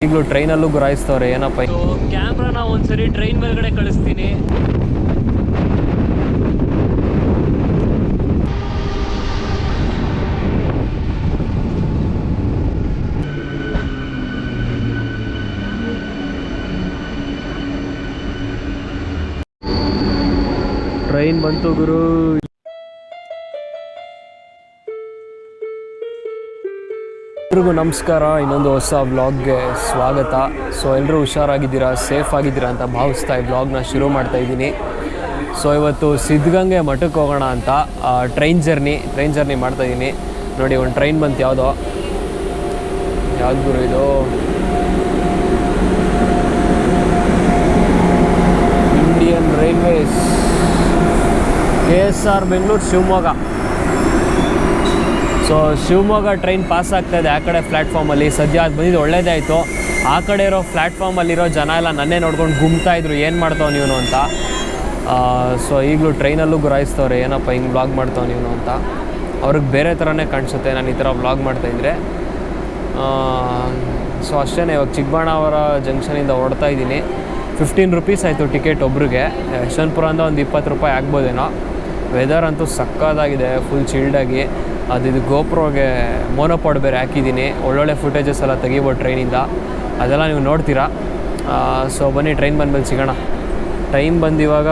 ಈಗಲೂ ಟ್ರೈನಲ್ಲೂ ಗುರಾಯಿಸ್ತವ್ರೆ ಏನಪ್ಪ. ಕ್ಯಾಮ್ರಾನ ಒಂದ್ಸರಿ ಟ್ರೈನ್ ಮೇಲ್ಗಡೆ ಕಳಿಸ್ತೀನಿ. ಟ್ರೈನ್ ಬಂತು ಗುರು. ಎಲ್ರಿಗೂ ನಮಸ್ಕಾರ, ಇನ್ನೊಂದು ಹೊಸ ವ್ಲಾಗ್ಗೆ ಸ್ವಾಗತ. ಸೊ ಎಲ್ಲರೂ ಹುಷಾರಾಗಿದ್ದೀರಾ, ಸೇಫ್ ಆಗಿದ್ದೀರಾ ಅಂತ ಭಾವಿಸ್ತಾ ಈ ವ್ಲಾಗ್ನ ಶುರು ಮಾಡ್ತಾ ಇದ್ದೀನಿ. ಸೊ ಇವತ್ತು ಸಿದ್ಧಗಂಗೆ ಮಠಕ್ಕೆ ಹೋಗೋಣ ಅಂತ ಟ್ರೈನ್ ಜರ್ನಿ ಮಾಡ್ತಾಯಿದ್ದೀನಿ. ನೋಡಿ ಒಂದು ಟ್ರೈನ್ ಬಂತು, ಯಾವ್ದು ಗುರು ಇದು? Indian railways KSR Bengaluru Shivamogga. So Shivamogga train pass ಆಗ್ತಾಯಿದೆ ಆ ಕಡೆ ಪ್ಲ್ಯಾಟ್ಫಾರ್ಮಲ್ಲಿ. ಸದ್ಯ ಅದು ಬಂದಿದ್ದು ಒಳ್ಳೇದೇ ಆಯಿತು. ಆ ಕಡೆ ಇರೋ ಪ್ಲ್ಯಾಟ್ಫಾರ್ಮಲ್ಲಿರೋ ಜನ ಎಲ್ಲ ನನ್ನೇ ನೋಡ್ಕೊಂಡು ಗುಮ್ತಾಯಿದ್ರು, ಏನು ಮಾಡ್ತಾವೆ ನೀನು ಅಂತ. ಸೊ ಈಗಲೂ ಟ್ರೈನಲ್ಲೂ ಗುರಾಯಿಸ್ತವ್ರೆ, ಏನಪ್ಪ ಹಿಂಗೆ ವ್ಲಾಗ್ ಮಾಡ್ತಾವೆ ನೀನು ಅಂತ. ಅವ್ರಿಗೆ ಬೇರೆ ಥರನೇ ಕಾಣಿಸುತ್ತೆ ನಾನು ಈ ಥರ ವ್ಲಾಗ್ ಮಾಡ್ತಾಯಿದ್ರೆ. ಸೊ ಅಷ್ಟೇ, ಇವಾಗ ಚಿಕ್ಕಬಾಣಾವರ ಜಂಕ್ಷನಿಂದ ಹೊಡ್ತಾ ಇದ್ದೀನಿ. 15 ರೂಪೀಸ್ ಆಯಿತು ಟಿಕೆಟ್ ಒಬ್ರಿಗೆ. ಯಶವಂತಪುರದಿಂದ ಒಂದು 20 ರೂಪಾಯಿ ಆಗ್ಬೋದೇನೋ. ವೆದರ್ ಅಂತೂ ಸಕ್ಕತ್ತಾಗಿದೆ, ಫುಲ್ ಚಿಲ್ಡಾಗಿ. ಇದು ಗೋಪ್ರೋಗೆ ಮೋನೋಪಾಡ್ ಬೇರೆ ಹಾಕಿದ್ದೀನಿ, ಒಳ್ಳೊಳ್ಳೆ ಫುಟೇಜಸ್ ಎಲ್ಲ ತೆಗಿಬೋದು ಟ್ರೈನಿಂದ, ಅದೆಲ್ಲ ನೀವು ನೋಡ್ತೀರಾ. ಸೊ ಬನ್ನಿ, ಟ್ರೈನ್ ಬಂದಮೇಲೆ ಸಿಗೋಣ. ಟೈಮ್ ಬಂದು ಇವಾಗ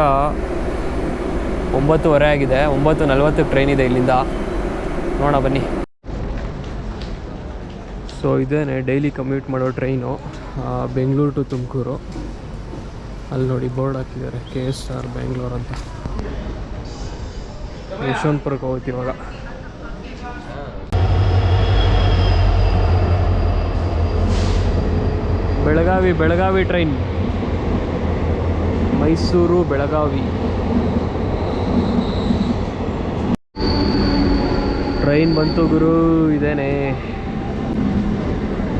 9:30 ಆಗಿದೆ. 9:40ಕ್ಕೆ ಟ್ರೈನ್ ಇದೆ ಇಲ್ಲಿಂದ, ನೋಡೋಣ ಬನ್ನಿ. ಸೊ ಇದೇನೆ ಡೈಲಿ ಕಮ್ಯೂಟ್ ಮಾಡೋ ಟ್ರೈನು, ಬೆಂಗಳೂರು ಟು ತುಮಕೂರು. ಅಲ್ಲಿ ನೋಡಿ ಬೋರ್ಡ್ ಹಾಕಿದ್ದಾರೆ, KSR ಬೆಂಗಳೂರು ಅಂತ. ಯಶವಂತಪುರಕ್ಕೆ ಹೋಗ್ತೀವಿ ಇವಾಗ. ಬೆಳಗಾವಿ ಟ್ರೈನ್, ಮೈಸೂರು ಬೆಳಗಾವಿ ಟ್ರೈನ್ ಬಂತು ಗುರು. ಇದೇನೆ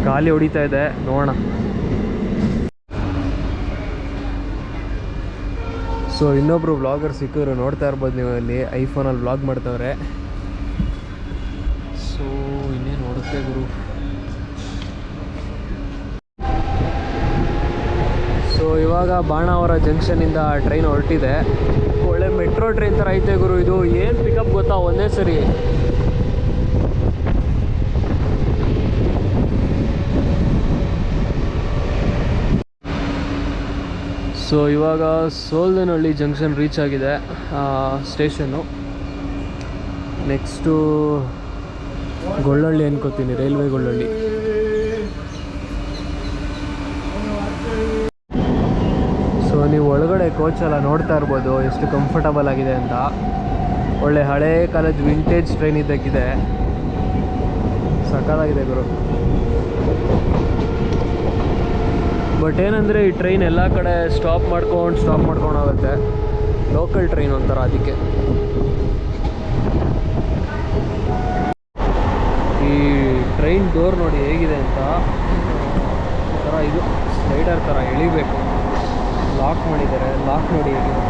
ಗಾಳಿ ಹೊಡಿತಾ ಇದೆ, ನೋಡೋಣ. ಸೊ ಇನ್ನೊಬ್ರು ವ್ಲಾಗರ್ ಸಿಕ್ಕಿದ್ರು, ನೋಡ್ತಾ ಇರ್ಬೋದು ನೀವು, ಅಲ್ಲಿ ಐಫೋನಲ್ಲಿ ವ್ಲಾಗ್ ಮಾಡ್ತವ್ರೆ. ಸೊ ಇನ್ನೇನು ನೋಡುತ್ತೆ ಗುರು. ಸೊ ಇವಾಗ ಬಾಣಾವರ ಜಂಕ್ಷನಿಂದ ಟ್ರೈನ್ ಹೊರಟಿದೆ. ಒಳ್ಳೆ ಮೆಟ್ರೋ ಟ್ರೈನ್ ಥರ ಐತೆ ಗುರು ಇದು. ಏನು ಪಿಕಪ್ ಗೊತ್ತಾ, ಒಂದೇ ಸರಿ. ಸೊ ಇವಾಗ ಸೋಲ್ದನಹಳ್ಳಿ ಜಂಕ್ಷನ್ ರೀಚ್ ಆಗಿದೆ ಸ್ಟೇಷನ್ನು. ನೆಕ್ಸ್ಟು ಗೊಳ್ಳಳ್ಳಿ ಅನ್ಕೋತೀನಿ, ರೈಲ್ವೆ ಗೊಳ್ಳಳ್ಳಿ. ಸೊ ನೀವು ಒಳಗಡೆ ಕೋಚೆಲ್ಲ ನೋಡ್ತಾ ಇರ್ಬೋದು ಎಷ್ಟು ಕಂಫರ್ಟಬಲ್ ಆಗಿದೆ ಅಂತ. ಒಳ್ಳೆ ಹಳೇ ಕಾಲದ ವಿಂಟೇಜ್ ಟ್ರೈನ್ ಇದ್ದಕ್ಕಿದೆ, ಸಕ್ಕತ್ತಾಗಿದೆ ಗುರು. ಬಟ್ ಏನಂದರೆ ಈ ಟ್ರೈನ್ ಎಲ್ಲ ಕಡೆ ಸ್ಟಾಪ್ ಮಾಡ್ಕೊಂಡು ಹೋಗುತ್ತೆ. ಲೋಕಲ್ ಟ್ರೈನ್ ಒಂಥರ, ಅದಕ್ಕೆ. ಈ ಟ್ರೈನ್ ಡೋರ್ ನೋಡಿ ಹೇಗಿದೆ ಅಂತ, ಒಂಥರ ಇದು ಸ್ಲೈಡರ್ ಥರ ಎಳಿಬೇಕು. ಲಾಕ್ ಮಾಡಿದ್ದಾರೆ, ಲಾಕ್ ನೋಡಿ ಹೇಗಿದೆ.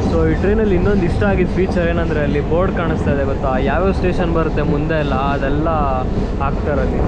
ಸೊ ಈ ಟ್ರೈನಲ್ಲಿ ಇನ್ನೊಂದು ಇಷ್ಟ ಆಗಿದ್ದ ಫೀಚರ್ ಏನಂದರೆ, ಅಲ್ಲಿ ಬೋರ್ಡ್ ಕಾಣಿಸ್ತಾ ಇದೆ ಗೊತ್ತಾ, ಯಾವ್ಯಾವ ಸ್ಟೇಷನ್ ಬರುತ್ತೆ ಮುಂದೆ ಎಲ್ಲ, ಅದೆಲ್ಲ ಹಾಕ್ತಾರಲ್ಲಿ.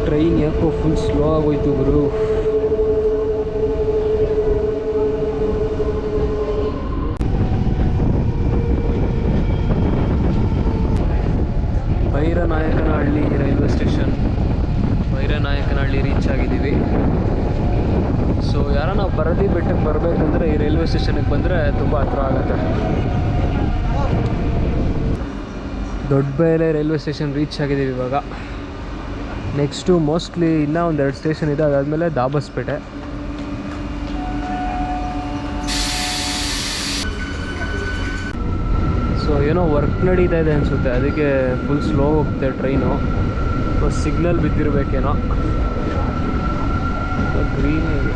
ಟ್ರೈನ್ ಯಾಕೋ ಫುಲ್ ಸ್ಲೋ ಆಗೋಯ್ತು ಗುರು. ಭೈರನಾಯಕನಹಳ್ಳಿ ರೈಲ್ವೆ ಸ್ಟೇಷನ್, ಭೈರನಾಯಕನಹಳ್ಳಿ ರೀಚ್ ಆಗಿದ್ದೀವಿ. ಸೊ ಯಾರೋ ನಾವು ಬರದಿ ಬೆಟ್ಟಕ್ಕೆ ಬರಬೇಕು ಹೋಗ್ಬೇಕಂದ್ರೆ ಈ ರೈಲ್ವೆ ಸ್ಟೇಷನ್ಗೆ ಬಂದರೆ ತುಂಬ ಹತ್ರ ಆಗುತ್ತೆ. ದೊಡ್ಡಬೆಲೆ ರೈಲ್ವೆ ಸ್ಟೇಷನ್ ರೀಚ್ ಆಗಿದ್ದೀವಿ ಇವಾಗ. ನೆಕ್ಸ್ಟು ಮೋಸ್ಟ್ಲಿ ಇನ್ನೂ ಒಂದೆರಡು ಸ್ಟೇಷನ್ ಇದೆ, ಅದಾದಮೇಲೆ ದಾಬಸ್ಪೇಟೆ. ಸೊ ಏನೋ ವರ್ಕ್ ನಡೀತಾ ಇದೆ ಅನಿಸುತ್ತೆ, ಅದಕ್ಕೆ ಫುಲ್ ಸ್ಲೋ ಹೋಗ್ತೆ ಟ್ರೈನು. ಸಿಗ್ನಲ್ ಬಿದ್ದಿರಬೇಕೇನೋ. ಗ್ರೀನ್ ಇದೆ.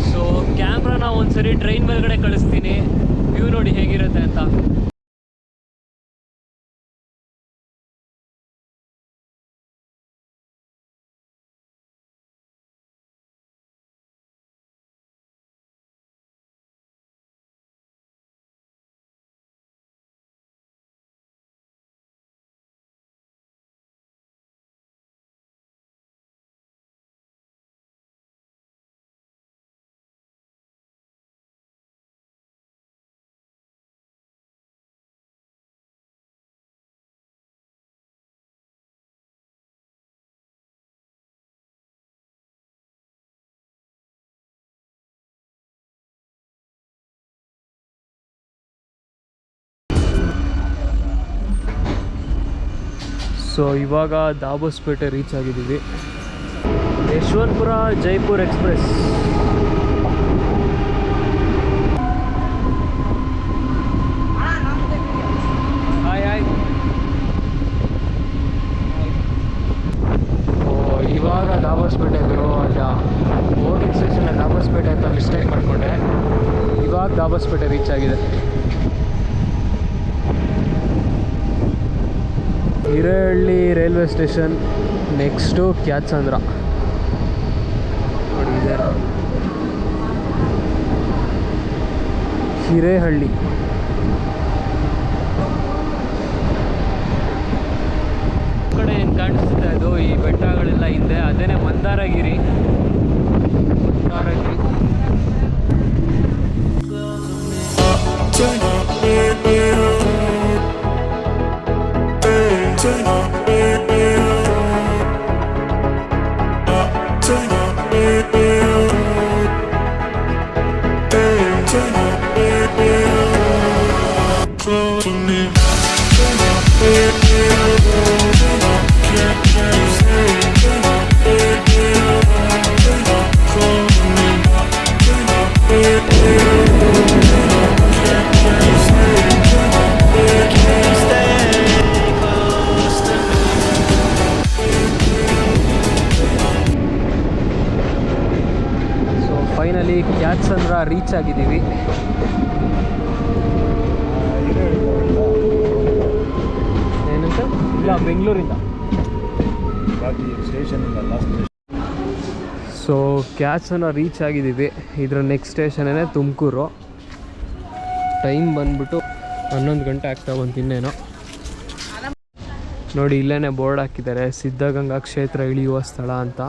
ಸೊ ಕ್ಯಾಮ್ರಾನ ಒಂದ್ಸರಿ ಟ್ರೈನ್ ಮೇಲ್ಗಡೆ ಕಳಿಸ್ತೀನಿ, ವ್ಯೂ ನೋಡಿ ಹೇಗಿರುತ್ತೆ ಅಂತ. ಸೊ ಇವಾಗ ದಾಬಸ್ಪೇಟೆ ರೀಚ್ ಆಗಿದ್ದೀವಿ. Yesvantpur Jaipur express. Hi hi. ಇವಾಗ ದಾಬಸ್ಪೇಟೆ ಗುರು, ಅಲ್ಲ ಹೋಗಿದ್ದ ಸ್ಟೇಷನ್ ದಾಬಸ್ಪೇಟೆ ಅಂತ ಮಿಸ್ಟೇಕ್ ಮಾಡಿಕೊಂಡೆ. ಇವಾಗ ದಾಬಸ್ಪೇಟೆ ರೀಚ್ ಆಗಿದೆ. Hirehalli railway station. Next Kyathsandra ನೋಡಿ ಇದೆ, ಹಿರೇಹಳ್ಳಿ. ಕಡೆ ಏನು ಕಾಣಿಸುತ್ತೆ ಅದು ಈ ಬೆಟ್ಟಗಳೆಲ್ಲ ಹಿಂದೆ, ಅದೇನೇ ಮಂದಾರಗಿರಿ. ಫೈನಲಿ ಕ್ಯಾತ್ಸಂದ್ರ ರೀಚ್ ಆಗಿದ್ದೀವಿ. ಏನಂತ ಇಲ್ಲ, ಬೆಂಗಳೂರಿಂದ. ಸೊ ಕ್ಯಾತ್ಸಂದ್ರ ರೀಚ್ ಆಗಿದ್ದೀವಿ. ಇದರ ನೆಕ್ಸ್ಟ್ ಸ್ಟೇಷನೇ ತುಮಕೂರು. ಟೈಮ್ ಬಂದ್ಬಿಟ್ಟು 11 ಗಂಟೆ ಆಗ್ತಾ ಬಂತು ಇನ್ನೇನೋ. ನೋಡಿ ಇಲ್ಲೇ ಬೋರ್ಡ್ ಹಾಕಿದ್ದಾರೆ, ಸಿದ್ಧಗಂಗಾ ಕ್ಷೇತ್ರ ಇಳಿಯುವ ಸ್ಥಳ ಅಂತ.